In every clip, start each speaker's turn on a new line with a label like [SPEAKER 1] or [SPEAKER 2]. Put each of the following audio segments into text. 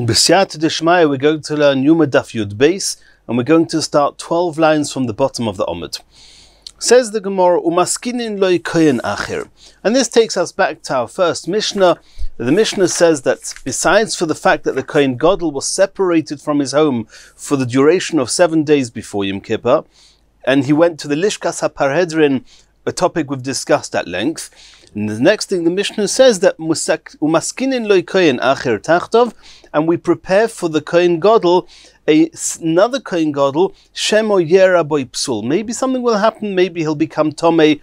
[SPEAKER 1] B'siyata d'shmaya, we're going to learn Yoma Daf Yud Beis, and we're going to start 12 lines from the bottom of the Omid. Says the Gemara, Umaskinin loy kohen acher. And this takes us back to our first Mishnah. The Mishnah says that besides for the fact that the Kohen Gadol was separated from his home for the duration of 7 days before Yom Kippur, and he went to the Lishkas HaParhedrin, a topic we've discussed at length. And the next thing the Mishnah says that Umaskinin loy kohen acher tachtov, and we prepare for the Kohen Gadol another Kohen Gadol, Shemo Yera Boy Psul. Maybe something will happen, maybe he'll become Tomei,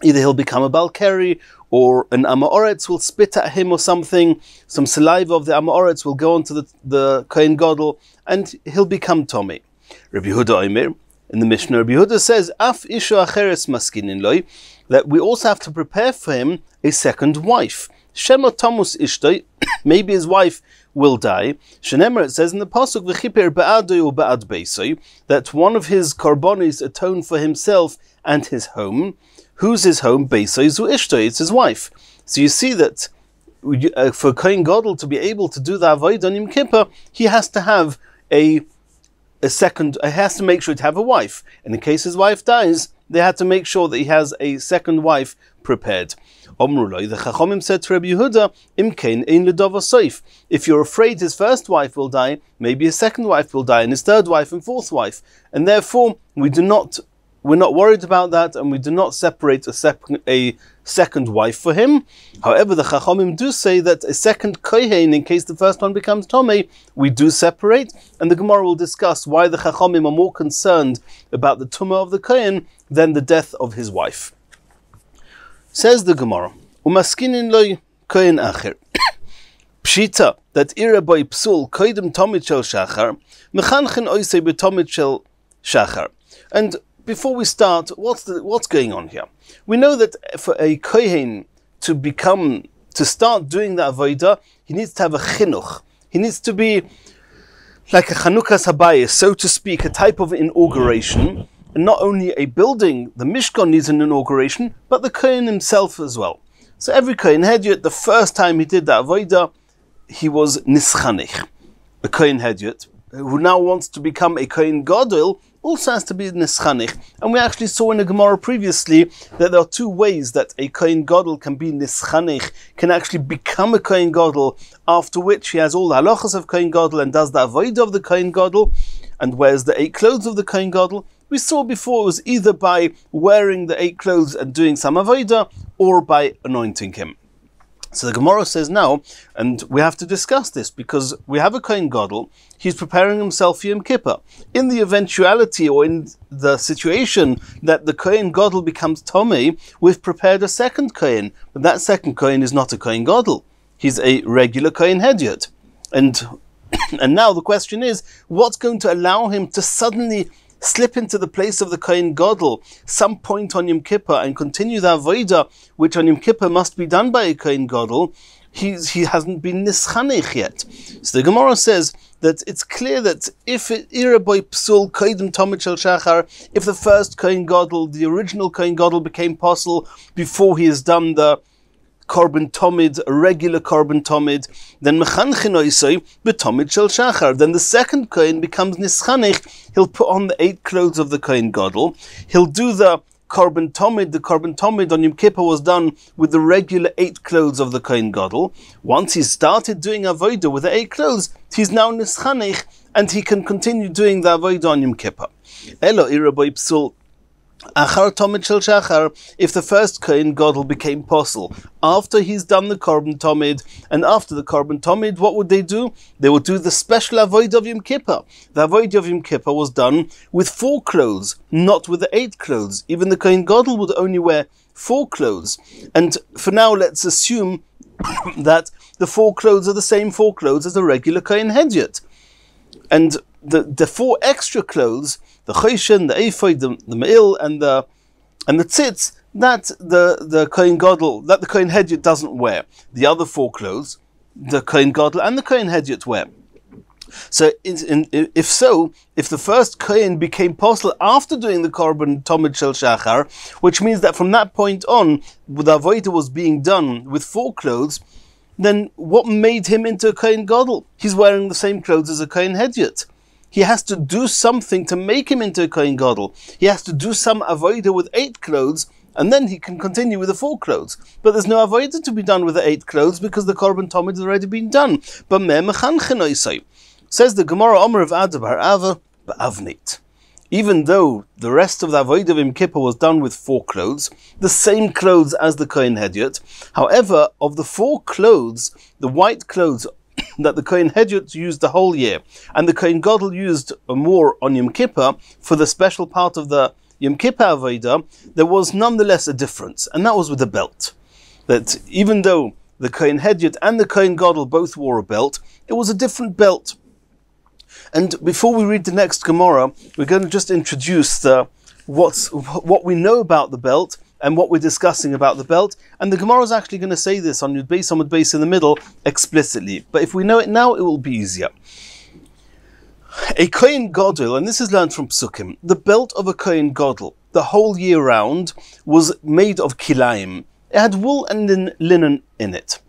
[SPEAKER 1] either he'll become a Balkari, or an Amoretz will spit at him or something, some saliva of the Amoretz will go onto the Kohen Gadol, and he'll become Tomei. Rabbi Yehuda Omer, in the Mishnah, Rabbi Yehuda says, Af Isho Acheres Maskinin Loi, that we also have to prepare for him a second wife. Shemo Tomus Ishtoi, maybe his wife will die. Shenemar, it says in the pasuk, V'chiper ba'adoi or ba'ad beisoi, that one of his korbanis atone for himself and his home. Who's his home? Beisoi zu ishtoi, it's his wife. So you see that for Kohen Gadol to be able to do the avodah on Yom Kippur, he has to have a second. He has to make sure to have a wife. And in case his wife dies, they had to make sure that he has a second wife prepared. Omruloi, the Chachamim said to Rabbi Yehuda, Imkein ein ledova soif. If you're afraid his first wife will die, maybe his second wife will die, and his third wife and fourth wife. And therefore, we're not worried about that, and we do not separate a second wife for him. However, the Chachamim do say that a second kohen, in case the first one becomes Tomei, we do separate, and the Gemara will discuss why the Chachamim are more concerned about the tumah of the kohen than the death of his wife. Says the Gemara, Umaskinin loy kohen acher. Pshita, that ira boy psul koidem tomid shel shachar, mechanchin oisei betomid shel shachar. And before we start, what's going on here? We know that for a kohen to start doing the avodah, he needs to have a chinuch. He needs to be like a chanukas habayis, so to speak, a type of inauguration. And not only a building, the Mishkan needs an inauguration, but the Kohen himself as well. So every Kohen Hedyot, the first time he did the Avodah, he was Nischanich. A Kohen Hedyot, who now wants to become a Kohen Gadol, also has to be Nischanich. And we actually saw in the Gemara previously that there are two ways that a Kohen Gadol can be Nischanich, can actually become a Kohen Gadol, after which he has all the halachas of Kohen Gadol and does the Avodah of the Kohen Gadol, and wears the 8 clothes of the Kohen Gadol. We saw before it was either by wearing the 8 clothes and doing some avodah, or by anointing him. So the Gemara says now, and we have to discuss this, because we have a Kohen Gadol, he's preparing himself for Yom Kippur. In the eventuality, or in the situation that the Kohen Gadol becomes Tomei, we've prepared a second Kohen, but that second Kohen is not a Kohen Gadol. He's a regular Kohen Hedyot. And now the question is, what's going to allow him to suddenly slip into the place of the Kohen Gadol some point on Yom Kippur and continue the Avodah, which on Yom Kippur must be done by a Kohen Gadol? He hasn't been Nischanich yet. So the Gemara says that it's clear that if Iraboy Psul Koidem Tomid Shel Shachar, if the first Kohen Gadol, the original Kohen Gadol, became possible before he has done the Korban Tomid, a regular Korban Tomid, then Mechanchin Oisoi B'Tomid Shel Shachar. Then the second Kohen becomes Nischanich. He'll put on the 8 clothes of the Kohen Gadol. He'll do the Korban Tomid. The Korban Tomid on Yom Kippur was done with the regular 8 clothes of the Kohen Gadol. Once he's started doing Avodah with the 8 clothes, he's now Nischanich, and he can continue doing the Avodah on Yom Kippur. Elo Iraboy Psul Achar Tomid Shel Shachar, if the first Kohen Gadol became possible after he's done the Korban Tomid, and after the Korban Tomid, what would they do? They would do the special Avodah of Yom Kippur. The Avodah of Yom Kippur was done with 4 clothes, not with the 8 clothes. Even the Kohen Gadol would only wear 4 clothes. And for now, let's assume that the 4 clothes are the same 4 clothes as a regular Kohen Hedyot. And the 4 extra clothes, the choshen, the ephod, the me'il, and the tzitz, that the Kohen Gadol, that the Kohen Hedyot doesn't wear. The other 4 clothes, the Kohen Gadol and the Kohen Hedyot wear. So if the first Kohen became possible after doing the Korban Tomid Shel Shachar, which means that from that point on, the Avodah was being done with 4 clothes, then what made him into a Kohen Gadol? He's wearing the same clothes as a Kohen Hedyot. He has to do something to make him into a Kohen Gadol. He has to do some avodah with 8 clothes, and then he can continue with the 4 clothes. But there's no avodah to be done with the 8 clothes because the Korban Tomid has already been done. But says the Gemara, Omer of Adabar Ava, Ba'avnit. Even though the rest of the avodah of Yom Kippur was done with 4 clothes, the same clothes as the Kohen Hedyot, however, of the 4 clothes, the white clothes that the Kohen Hedyot used the whole year, and the Kohen Gadol used more on Yom Kippur for the special part of the Yom Kippur avodah, there was nonetheless a difference, and that was with the belt. That even though the Kohen Hedyot and the Kohen Gadol both wore a belt, it was a different belt. And before we read the next Gemara, we're going to just introduce what we know about the belt and what we're discussing about the belt. And the Gemara is actually going to say this on Yud Beis Amud Beis in the middle explicitly. But if we know it now, it will be easier. A Kohen Gadol, and this is learned from Psukim, the belt of a Kohen Gadol, the whole year round, was made of kilayim. It had wool and linen in it.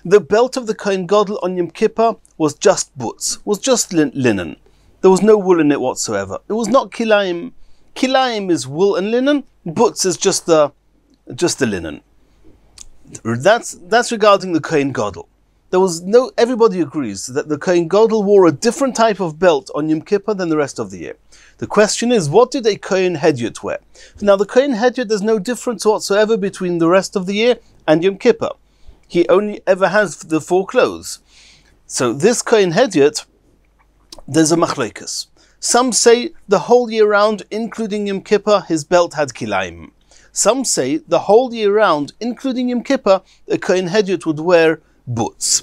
[SPEAKER 1] The belt of the Kohen Gadol on Yom Kippur was just butz, was just linen. There was no wool in it whatsoever. It was not kilayim. Kilayim is wool and linen. Butz is just the linen. That's regarding the Kohen Gadol. Everybody agrees that the Kohen Gadol wore a different type of belt on Yom Kippur than the rest of the year. The question is, what did a Kohen Hedyot wear? Now, the Kohen Hedyot, there's no difference whatsoever between the rest of the year and Yom Kippur. He only ever has the 4 clothes. So this Kohen Hedyot, there's a machlokes. Some say the whole year round, including Yom Kippur, his belt had kilayim. Some say the whole year round, including Yom Kippur, a Kohen Hedyot would wear butz.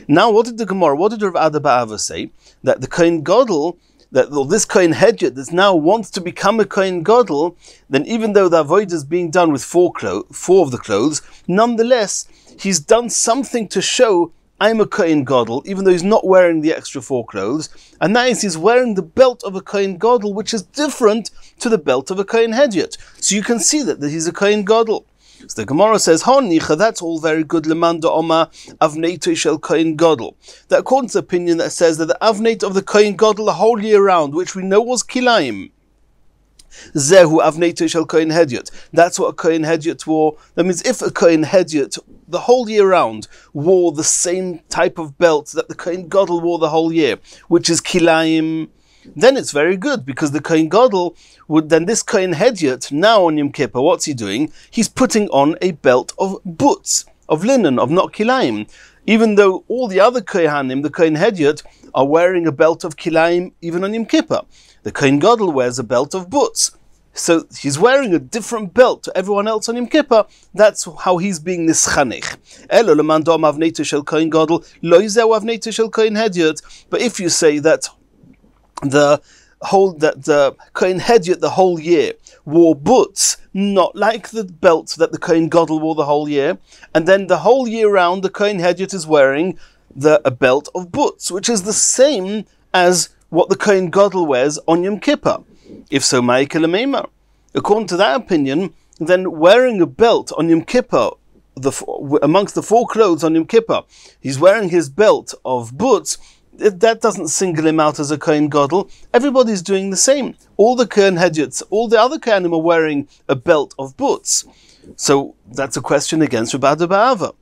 [SPEAKER 1] Now, what did the Gemara, what did Rav Ada Ba'ava say? That the Kohen Gadol, this Kohen Hedyot that now wants to become a Kohen Gadol, then even though the avodah is being done with 4 of the clothes, nonetheless, he's done something to show I'm a Kohen Gadol, even though he's not wearing the extra 4 clothes, and that is he's wearing the belt of a Kohen Gadol, which is different to the belt of a Kohen Hedyot. So you can see that he's a Kohen Gadol. So the Gemara says, Nicha, that's all very good, Lemanda Oma Avneito Shel Kohen Gadol. That according to the opinion that says that the Avneit of the Kohen Gadol the whole year round, which we know was kilayim, Zehu Avneito Shel Kohen Hedyot. That's what a Kohen Hedyot wore. That means if a Kohen Hedyot the whole year round wore the same type of belt that the Kohen Gadol wore the whole year, which is kilayim, then it's very good, because the Kohen Gadol then this Kohen Hedyot, now on Yom Kippur, what's he doing? He's putting on a belt of butz, of linen, of not kilayim. Even though all the other Kohanim, the Kohen Hedyot, are wearing a belt of kilayim even on Yom Kippur. The Kohen Gadol wears a belt of butz. So he's wearing a different belt to everyone else on Yom Kippur. That's how he's being nischanech. Elo lemando avneito shel Kohen Gadol, lo yizeu avneito shel Kohen Hedyot. But if you say that the Kohen Hedyot the whole year wore butz, not like the belt that the Kohen Gadol wore the whole year, and then the whole year round the Kohen Hedyot is wearing a belt of butz, which is the same as what the Kohen Gadol wears on Yom Kippur. If so, Ma'ikeh L'meimar. According to that opinion, then wearing a belt on Yom Kippur, amongst the 4 clothes on Yom Kippur, he's wearing his belt of butz, that doesn't single him out as a Kohen Gadol. Everybody's doing the same. All the Kohen Hedyots, all the other Kohanim are wearing a belt of butz. So that's a question against Rabbi Ba'ava.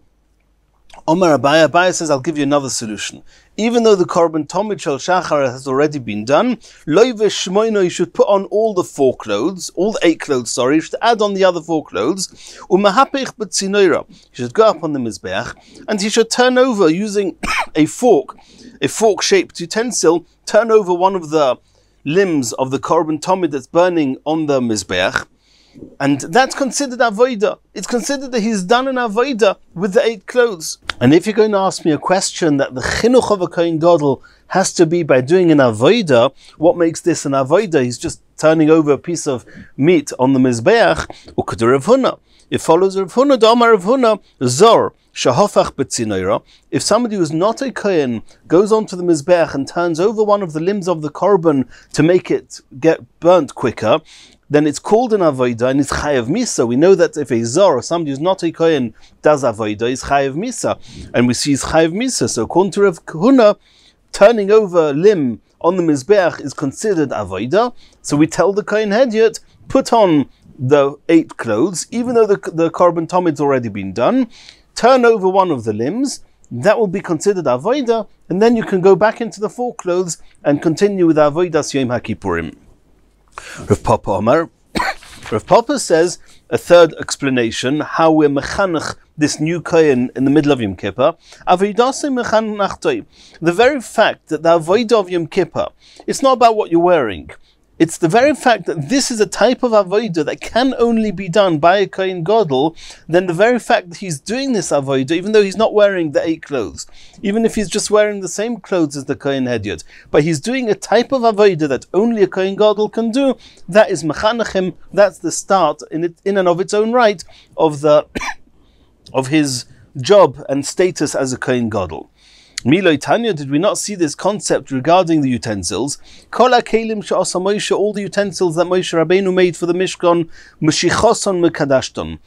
[SPEAKER 1] Omar Abaye says, I'll give you another solution. Even though the Korban Tomid Shel Shachar has already been done, Loi V'Shmoino, you should put on all the 4 clothes, all the 8 clothes, sorry, you should add on the other 4 clothes. Umahapech B'Tzinoira, you should go up on the Mizbeach, and he should turn over using a fork-shaped utensil, turn over one of the limbs of the Korban Tomid that's burning on the Mizbeach, and that's considered avodah. It's considered that he's done an avodah with the 8 clothes. And if you're going to ask me a question that the chinuch of a Kohen Gadol has to be by doing an avodah, what makes this an avodah? He's just turning over a piece of meat on the mizbeach. Ukeder Rav Huna. It follows Rav Huna, Damar Rav Huna, Zor, Shahofach B'tzinoira. If somebody who's not a Kohen goes onto the mizbeach and turns over one of the limbs of the korban to make it get burnt quicker, then it's called an avodah and it's chayav misa. We know that if a zor or somebody who's not a kohen does avodah, is chayav misa, and we see it's chayav misa. So according to Rav Kahuna, turning over a limb on the mizbeach is considered avodah. So we tell the kohen hedyot, put on the 8 clothes, even though the korban tomid's already been done. Turn over one of the limbs. That will be considered avodah, and then you can go back into the 4 clothes and continue with avodas Yom HaKippurim. Rav Papa Omar. Rav Papa says a third explanation how we're mechanech this new kohen in the middle of Yom Kippur. The very fact that the avodah of Yom Kippur, it's not about what you're wearing. It's the very fact that this is a type of avodah that can only be done by a kohen gadol. Then the very fact that he's doing this avodah, even though he's not wearing the 8 clothes, even if he's just wearing the same clothes as the kohen hedyot, but he's doing a type of avodah that only a kohen gadol can do, that is mechanechim. That's the start in and of its own right of of his job and status as a kohen gadol. Miloi Tanya, did we not see this concept regarding the utensils? Kol hakelim she'asa Moshe, all the utensils that Moshe Rabbeinu made for the Mishkan, Meshichoson mekadashton,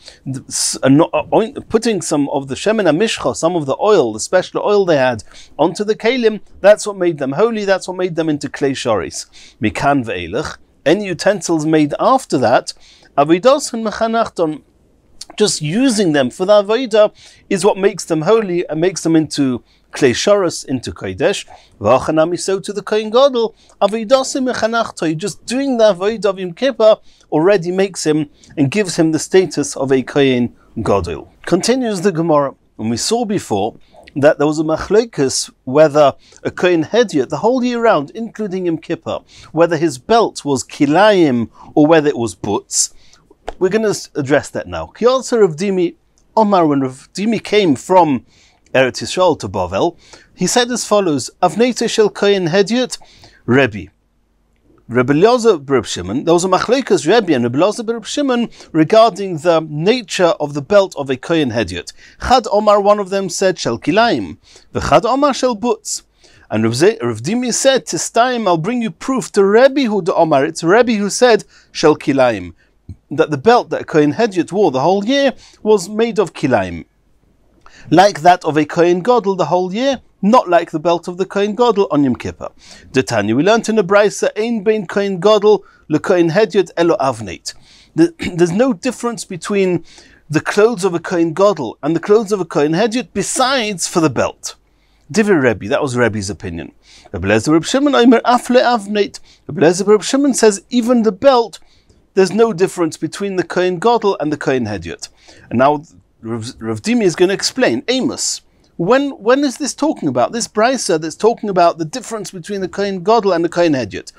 [SPEAKER 1] putting some of the shemen hamishcha, some of the oil, the special oil they had, onto the kelim, that's what made them holy, that's what made them into klei sharis. Mikan ve'elech, any utensils made after that, avidoson mechanachton, just using them for the avodah is what makes them holy and makes them into klei sharos, into kodesh. V'achanami, so to the kohen gadol, avodasim mechanachto, just doing the avodah of Yom Kippur already makes him and gives him the status of a kohen gadol. Continues the Gemara, and we saw before that there was a machlokes whether a kohen hedyot the whole year round, including Yom Kippur, whether his belt was kilayim or whether it was butz. We're going to address that now. Ki answer Rav Dimi Omar, when Rav Dimi came from Eretz Yisrael to Bavel, he said as follows: Avnei shel kohen hedyot, Rabbi. Rabbi Eliezer Reb Shimon, there was a machlokes Rabbi and Rabbi Eliezer Reb Shimon regarding the nature of the belt of a kohen hedyot. Chad Omar, one of them said shel kilayim, v'chad Omar shel butz. And Rav Dimi said, Tistayim, I'll bring you proof to Rabbi hu de Omar. It's Rabbi who said shel kilayim, that the belt that a kohen hedyot wore the whole year was made of kilayim, like that of a kohen gadol the whole year, not like the belt of the kohen gadol on Yom Kippur. The Tanya, we learned in the Brisa, ein bein kohen gadol le kohen hedyot elo avneit. There's no difference between the clothes of a kohen gadol and the clothes of a kohen hedyot besides for the belt. Divrei Rabbi, that was Rabbi's opinion. Rabbi Eliezer Reb Shimon omer af le avneit. Rabbi Eliezer Reb Shimon says even the belt, there's no difference between the kohen gadol and the kohen hedyot. And now Rav Dimi is going to explain. Amos, when is this talking about? This brisa that's talking about the difference between the kohen gadol and the kohen hedyot.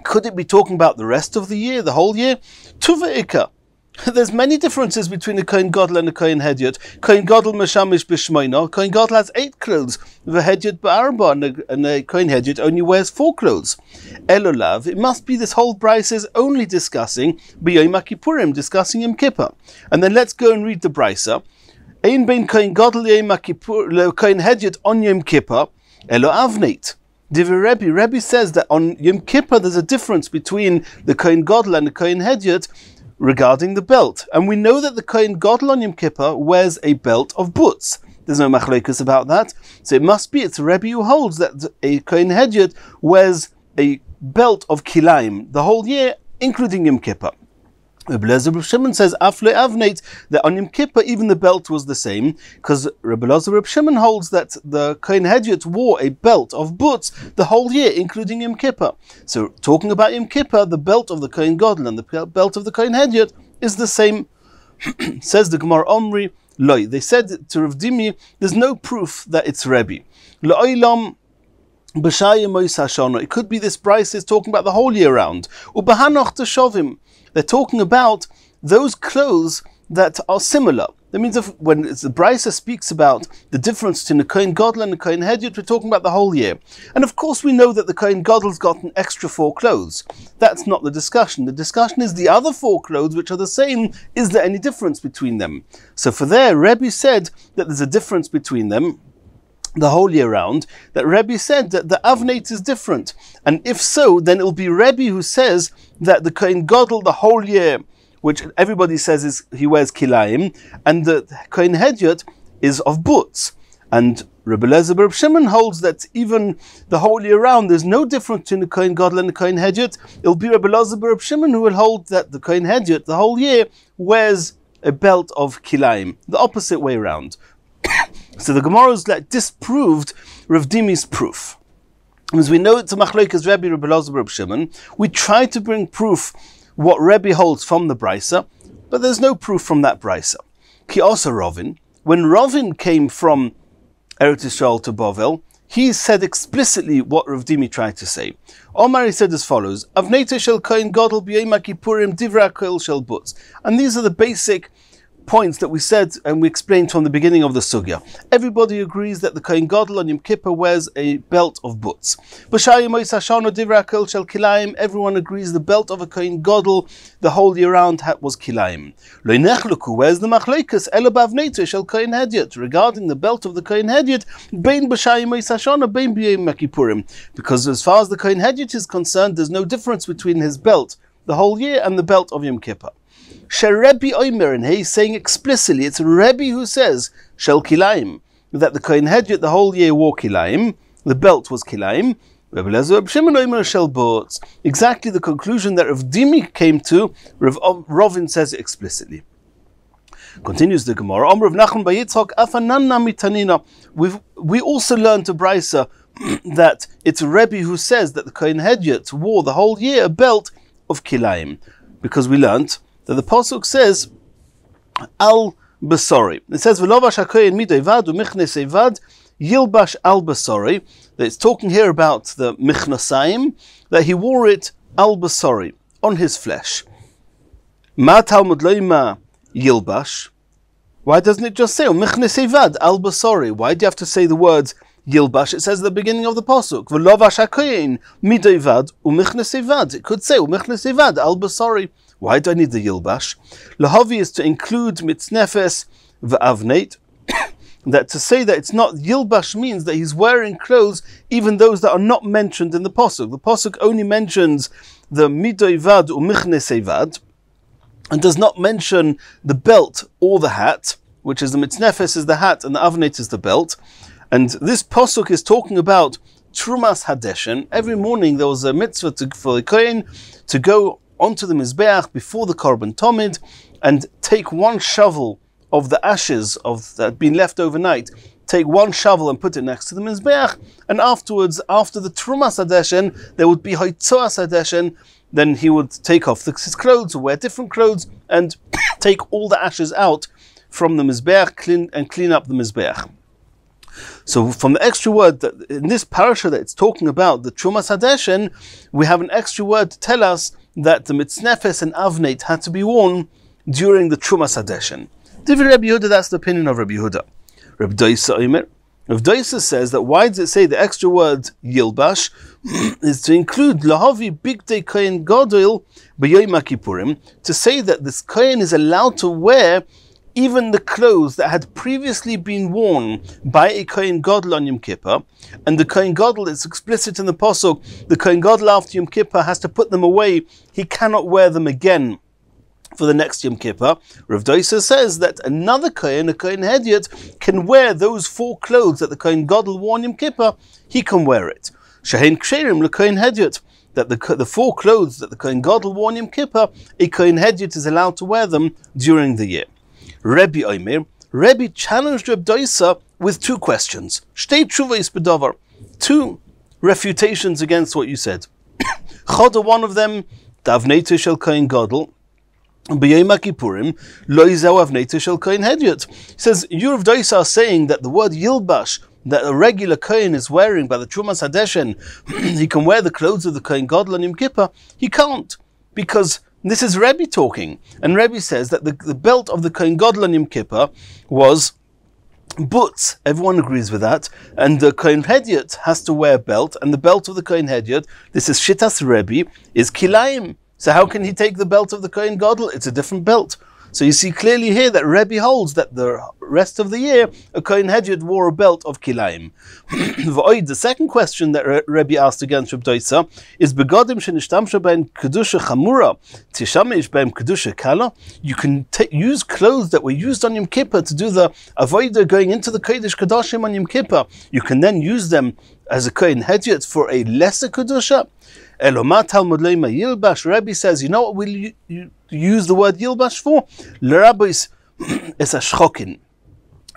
[SPEAKER 1] Could it be talking about the rest of the year, the whole year? Tuve'ika. There's many differences between the kohen gadol and the kohen hedyot. Kohen gadol meshamish b'shmoina. Kohen gadol has 8 clothes. The hedyot ba'arba, and the kohen hedyot only wears 4 clothes. Elolav. It must be this whole brisa is only discussing b'yom HaKippurim, discussing Yom Kippur. And then let's go and read the brisa. Ein bein kohen gadol yom HaKippur le kohen hedyot on Yom Kippur elo avneit. Divrei Rabbi says that on Yom Kippur there's a difference between the kohen gadol and the kohen hedyot regarding the belt. And we know that the kohen gadol on Yom Kippur wears a belt of butz. There's no machlokes about that. So it must be, it's Rabbi who holds that a kohen hedyot wears a belt of kilayim the whole year, including Yom Kippur. Rabbi Eliezer Reb Shimon says afle avneit, that on Yom Kippur even the belt was the same, because Rabbi Eliezer Reb Shimon holds that the kohen hedyot wore a belt of butz the whole year, including Yom Kippur. So talking about Yom Kippur, the belt of the kohen gadol and the belt of the kohen hedyot is the same. Says the Gemara Omri Loi. They said to Rav Dimi, there's no proof that it's Rabbi. Lo'ilam. It could be this brisa is talking about the whole year round. They're talking about those clothes that are similar. That means when the brisa speaks about the difference between the kohen gadol and the kohen hedyot, we're talking about the whole year. And of course we know that the kohen gadol's got an extra 4 clothes. That's not the discussion. The discussion is the other 4 clothes which are the same. Is there any difference between them? So for there, Rabbi said that there's a difference between them. the whole year round, that Rabbi said that the avnate is different. And if so, then it'll be Rabbi who says that the Kohen Gadol the whole year, which everybody says is he wears kilayim, and the Kohen Hedyot is of boots. And Rabbi Eliezer Bar Shimon holds that even the whole year round there's no difference between the Kohen Gadol and the Kohen Hedyot. It'll be Rabbi Eliezer Bar Shimon who will hold that the Kohen Hedyot the whole year wears a belt of kilayim, the opposite way around. So the Gemara is disproved Rav Dimi's proof. As we know it's a machlokes Rabbi Eliezer Bar Shimon, we try to bring proof what Rabbi holds from the Brisa, but there's no proof from that Brisa. Ki also Rovin, when Rovin came from Eretz Yisrael to Bovel, he said explicitly what Rav Dimi tried to say. Omar, he said as follows: Avnei shel Kohen Gadol b'yom Kippurim divra kol shel butz. And these are the basic points that we said and we explained from the beginning of the sugya. Everybody agrees that the Kohen Gadol on Yom Kippur wears a belt of butz. Everyone agrees the belt of a Kohen Gadol the whole year round was kilayim. Where's the machlokes? Regarding the belt of the Kohen Hedyot, because as far as the Kohen Hedyot is concerned, there's no difference between his belt the whole year and the belt of Yom Kippur. Rabbi Omer, and he's saying explicitly, it's Rabbi who says shel kilayim, that the Kohen Hedyot the whole year wore kilayim, the belt was kilayim. Rabbi Eliezer Bar Shimon Omer shel butz. Exactly the conclusion that Rav Dimi came to, Rovin says it explicitly. Continues the Gemara. Omer of Nachman by Yitzchok afananna mitanina. We also learned to Brisa that it's Rabbi who says that the Kohen Hedyot wore the whole year a belt of kilayim, because we learned that the pasuk says al basori. It says v'lovash hakohen midoivad u'michnes evad yilbash al basori. That it's talking here about the michnasayim, that he wore it al basori, on his flesh. Ma talmud loima yilbash. Why doesn't it just say u'michnes evad al basori? Why do you have to say the words Yilbash? It says at the beginning of the pasuk, v'lovash hakohen midoivad u'michnes evad. It could say u'michnes evad al basori. Why do I need the Yilbash? Lahavi is to include mitznefes v'avneit. That to say that it's not Yilbash means that he's wearing clothes, even those that are not mentioned in the pasuk. The pasuk only mentions the midoivad u'michnes evad, and does not mention the belt or the hat, which is the mitznefes is the hat and the avneit is the belt. And this pasuk is talking about Trumas Hadeshen. Every morning there was a mitzvah for the Kohen to go onto the Mizbeach before the Korban Tomid and take one shovel of the ashes that had been left overnight, take one shovel and put it next to the Mizbeach, and afterwards, after the Trumas Hadeshen, there would be Hoitzoas Hadeshen. Then he would take off his clothes or wear different clothes and take all the ashes out from the Mizbeach clean up the Mizbeach. So from the extra word that in this parasha that it's talking about the Trumas Hadeshen, we have an extra word to tell us that the mitznefes and avneit had to be worn during the Trumas Hadeshen. Divrei Rabbi Yehuda, that's the opinion of Rabbi Yehuda. Rabbi Doisa Omer. Rabbi Doisa says that why does it say the extra word Yilbash is to include Lahavi Bigdei Kohen Gadol b'Yom Kippurim, to say that this Kohen is allowed to wear even the clothes that had previously been worn by a Kohen Gadol on Yom Kippur, and the Kohen Gadol, it's explicit in the pasuk, the Kohen Gadol after Yom Kippur has to put them away, he cannot wear them again for the next Yom Kippur. Rav Doisa says that another Kohen, a Kohen Hedyot, can wear those four clothes that the Kohen Gadol wore on Yom Kippur, he can wear it. Shehein Ksherim LeKohen Hedyot, that the four clothes that the Kohen Gadol wore on Yom Kippur, a Kohen Hedyot is allowed to wear them during the year. Rabbi Omer, Rabbi challenged Rabbi Doisa with two questions. Shtei tshuvos b'davar, two refutations against what you said. Choda, one of them, davnei shel Kohen Gadol, b'yom Kippurim, lo yizeu avnei shel Kohen Hedyot. He says, you Rabbi Doisa are saying that the word Yilbash, that a regular Kohen is wearing by the Trumas Hadeshen, he can wear the clothes of the Kohen Gadol on Yom Kippur. He can't, because this is Rabbi talking, and Rabbi says that the belt of the Kohen Gadol on Yom Kippur was butz. Everyone agrees with that, and the Kohen Hedyot has to wear a belt, and the belt of the Kohen Hedyot, this is Shitas Rabbi, is kilayim. So how can he take the belt of the Kohen Gadol? It's a different belt. So you see clearly here that Rabbi holds that the rest of the year a Kohen Hedyot wore a belt of kilayim. The second question that Rabbi asked against Reb Doisa is begodim shenishtamsha bein kedusha chamura tishamish bein kedusha kala. You can use clothes that were used on Yom Kippur to do the avodah going into the Kodesh Kodashim on Yom Kippur. You can then use them as a Kohen Hedyot for a lesser kedusha. Elomat Talmud Leima Yilbash. Rabbi says, you know what we'll use the word Yilbash for? L'rabbis is a shchokin.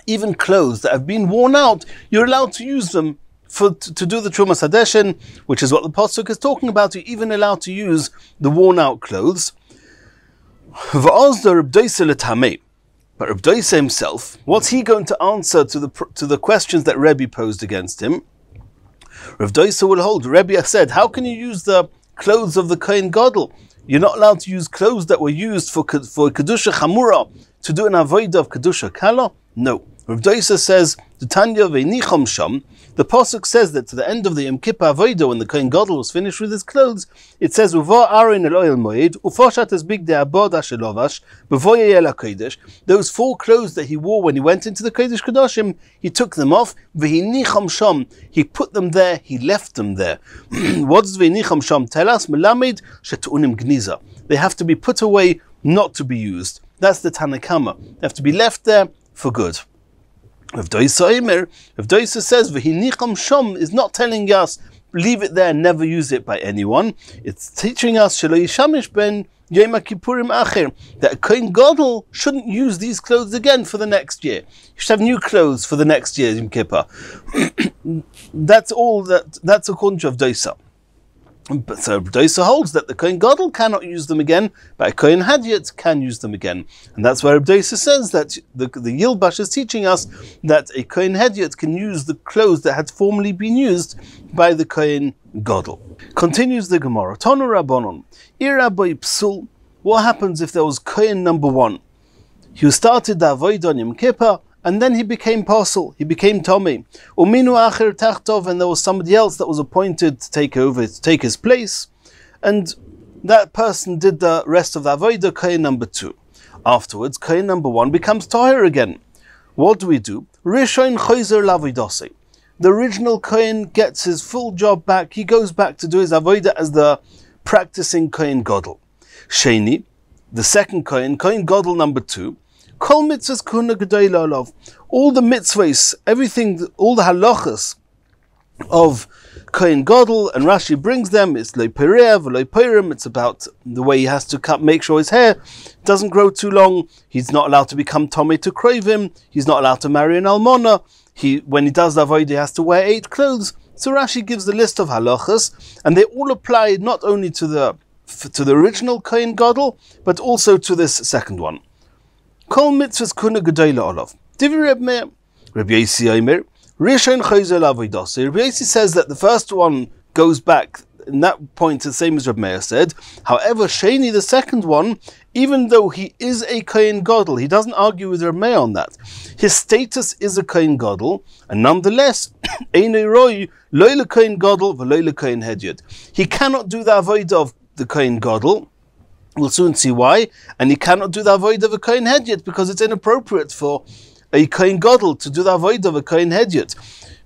[SPEAKER 1] Even clothes that have been worn out, you're allowed to use them to do the Trumas Hadeshin, which is what the Pasuk is talking about. You're even allowed to use the worn out clothes. V'oz the Reb Doisa l'tamei. But Reb Doisa himself, what's he going to answer to the questions that Rabbi posed against him? Rav Doisa will hold. Rabbi said, how can you use the clothes of the Kohen Gadol? You're not allowed to use clothes that were used for Kedusha Chamura to do an avodah of Kedusha Kala? No. Rav Doisa says, the Tanya Ve'nicham Sham, the Pasuk says that to the end of the Yom Kippur avodah, when the Kohen Gadol was finished with his clothes, it says, Uva Aaron el Oil Moed, Ufoshat es Big de Abodah Shelovash, Bevoyel HaKodesh. Those 4 clothes that he wore when he went into the Kodesh Kodashim, he took them off, Ve'nicham Sham, he put them there, he left them there. What does Ve'nicham Sham tell us? Melamed Shetunim Gniza. They have to be put away, not to be used. That's the Tanakama. They have to be left there for good. Rav Doisa says, V'hinicham shom is not telling us, leave it there, never use it by anyone. It's teaching us, Shelo yishamish ben Yom Kippurim acher, that a Kohen Gadol shouldn't use these clothes again for the next year. You should have new clothes for the next year, Yom Kippur. That's according to Rav Doisa. So Rav Doisa holds that the Kohen Gadol cannot use them again, but a Kohen Hedyot can use them again. And that's why Rav Doisa says that the Yilbash is teaching us that a Kohen Hedyot can use the clothes that had formerly been used by the Kohen Gadol. Continues the Gemara. Tonu Rabbanon. Rabbi Psul. What happens if there was Kohen number 1? He started the avodah on Yom Kippur, and then he became pasul, he became Tomei. Uminu acher tachtov, and there was somebody else that was appointed to take over, to take his place, and that person did the rest of the avodah, Kohen number 2. Afterwards, Kohen number 1 becomes Tahir again. What do? Rishon choizer lavidose. The original Kohen gets his full job back, he goes back to do his avodah as the practicing Kohen Gadol. Sheni, the second Kohen, Kohen Gadol number 2, Kol mitzvahs kuna gedayla olav. All the mitzvahs, everything, all the halachas of Kohen Gadol, and Rashi brings them, it's lo perev, lo perim, it's about the way he has to make sure his hair doesn't grow too long, he's not allowed to become tomei to krovim, he's not allowed to marry an almona, when he does the avodah he has to wear 8 clothes. So Rashi gives the list of halachas, and they all apply not only to the original Kohen Gadol, but also to this second one. Kol mitzvahs kuna gedayla olav. Divi Reb Meir. Rabbi Yossi Omer. Rishon choizer lavidose. Rabbi Yossi says that the first one goes back, in that point, the same as Reb Meir said. However, Sheni, the second one, even though he is a Kohen Gadol, he doesn't argue with Reb Meir on that. His status is a Kohen Gadol, and nonetheless, Einei roi lo leKohen Gadol v'lo leKohen Hedyot. He cannot do the avodah of the Kohen Gadol. We'll soon see why. And he cannot do the avodah of a Kohen Hedyot because it's inappropriate for a Kohen Gadol to do the avodah of a Kohen Hedyot,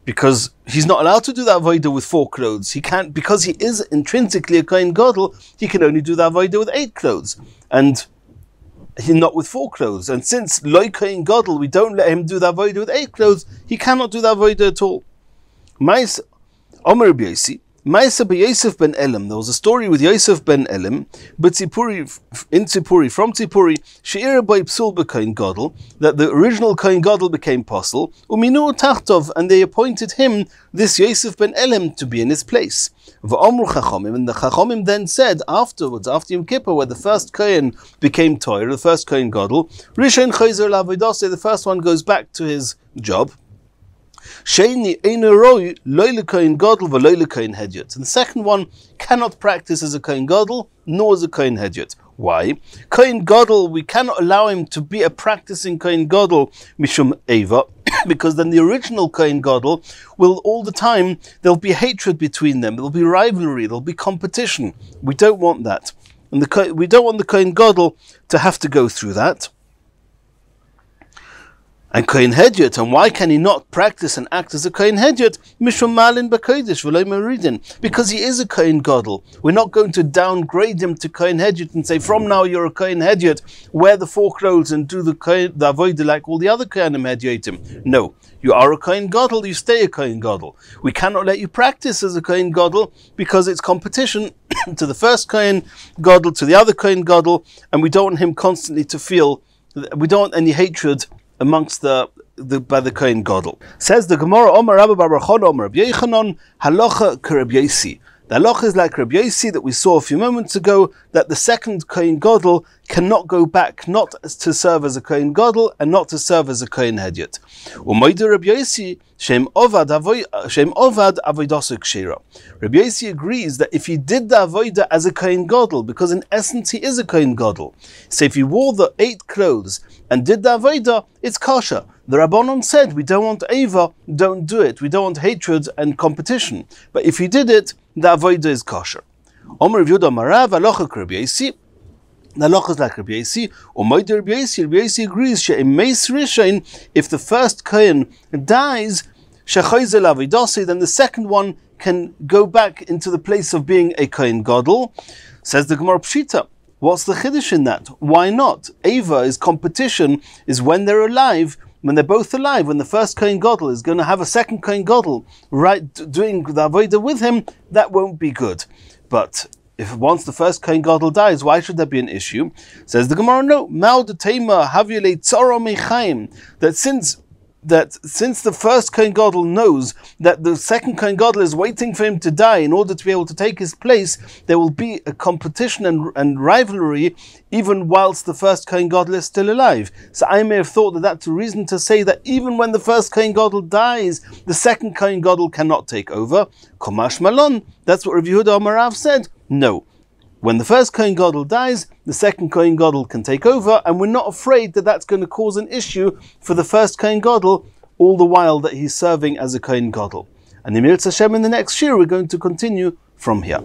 [SPEAKER 1] because he's not allowed to do the avodah with 4 clothes. He can't, because he is intrinsically a Kohen Gadol, he can only do the avodah with 8 clothes, and he's not with 4 clothes. And since lo Kohen Gadol, we don't let him do the avodah with 8 clothes, he cannot do the avodah at all. Omer Rabbi Yossi. Ma'aseh b'Yosef ben Elim. There was a story with Yosef ben Elim, but from Tzipuri, she'ira by psul b'Kohen Gadol, that the original Kohen Gadol became pasul, uminu tachtov, and they appointed him, this Yosef ben Elim, to be in his place. V'omru chachomim, and the chachomim then said afterwards, after Yom Kippur, where the first Kohen became Toyer, the first Kohen Gadol, Rishon choizer lavidose, the first one goes back to his job. Sheni Einei roi lo leKohen Gadol v'lo leKohen Hedyot. And the second one cannot practice as a Kohen Gadol nor as a Kohen Hedyot. Why? Kohen Gadol, we cannot allow him to be a practicing Kohen Gadol mishum Eva, because then the original Kohen Gadol will all the time, there'll be hatred between them, there'll be rivalry, there'll be competition. We don't want that. And we don't want the Kohen Gadol to have to go through that. And Kohen Hedyot, and why can he not practice and act as a Kohen Hedyot? Mishum Malin B'Kodesh V'lo Meridin, because he is a Kohen Gadol. We're not going to downgrade him to Kohen Hedyot and say, from now you're a Kohen Hedyot, wear the 4 clothes and do the avodah like all the other Kohanim Hedyotim. No, you are a Kohen Gadol, you stay a Kohen Gadol. We cannot let you practice as a Kohen Gadol because it's competition to the first Kohen Gadol, to the other Kohen Gadol, and we don't want him constantly to feel, we don't want any hatred amongst by the Kohen Gadol. Says the Gemara, Omer Rabbi Bar Chon, Omer Rabbi Yochanan, halacha k'Rabbi Yosi. The halacha is like Rabbi Yosi that we saw a few moments ago, that the second Kohen Gadol cannot go back, not to serve as a Kohen Gadol and not to serve as a Kohen Hedyot. U'moide Rabbi Yosi shem ovad avodas kshira. Rabbi Yosi agrees that if he did the avodah as a Kohen Gadol, because in essence he is a Kohen Gadol, so if he wore the 8 clothes and did the avodah, it's kosher. The Rabbanon said, we don't want ava, don't do it. We don't want hatred and competition. But if he did it, the avodah is kosher. Omer Rav Yehuda Marav, halacha k'Rabbi Yosi. The halacha is like Rabbi Yosi. U'moide Rabbi Yosi. Rabbi Yosi agrees, she'em meis rishon, if the first kohen dies, she'chayzer l'avodas, then the second one can go back into the place of being a Kohen Gadol. Says the Gemara Pshita. What's the chiddush in that? Why not? Ava is competition, is when they're alive, when they're both alive, when the first Kohen Gadol is going to have a second Kohen Gadol, right, doing the avodah with him, that won't be good. But if once the first Kohen Gadol dies, why should there be an issue? Says the Gemara, no, Ma'od Tema Havile Tzara Mechaim, that since the first Kohen Gadol knows that the second Kohen Gadol is waiting for him to die in order to be able to take his place, there will be a competition and rivalry even whilst the first Kohen Gadol is still alive. So I may have thought that that's a reason to say that even when the first Kohen Gadol dies, the second Kohen Gadol cannot take over. Komash Malon, that's what Rav Yehuda Amarav said. No. When the first Kohen Gadol dies, the second Kohen Gadol can take over, and we're not afraid that that's going to cause an issue for the first Kohen Gadol, all the while that he's serving as a Kohen Gadol. And in Yitzchok in the next shiur, we're going to continue from here.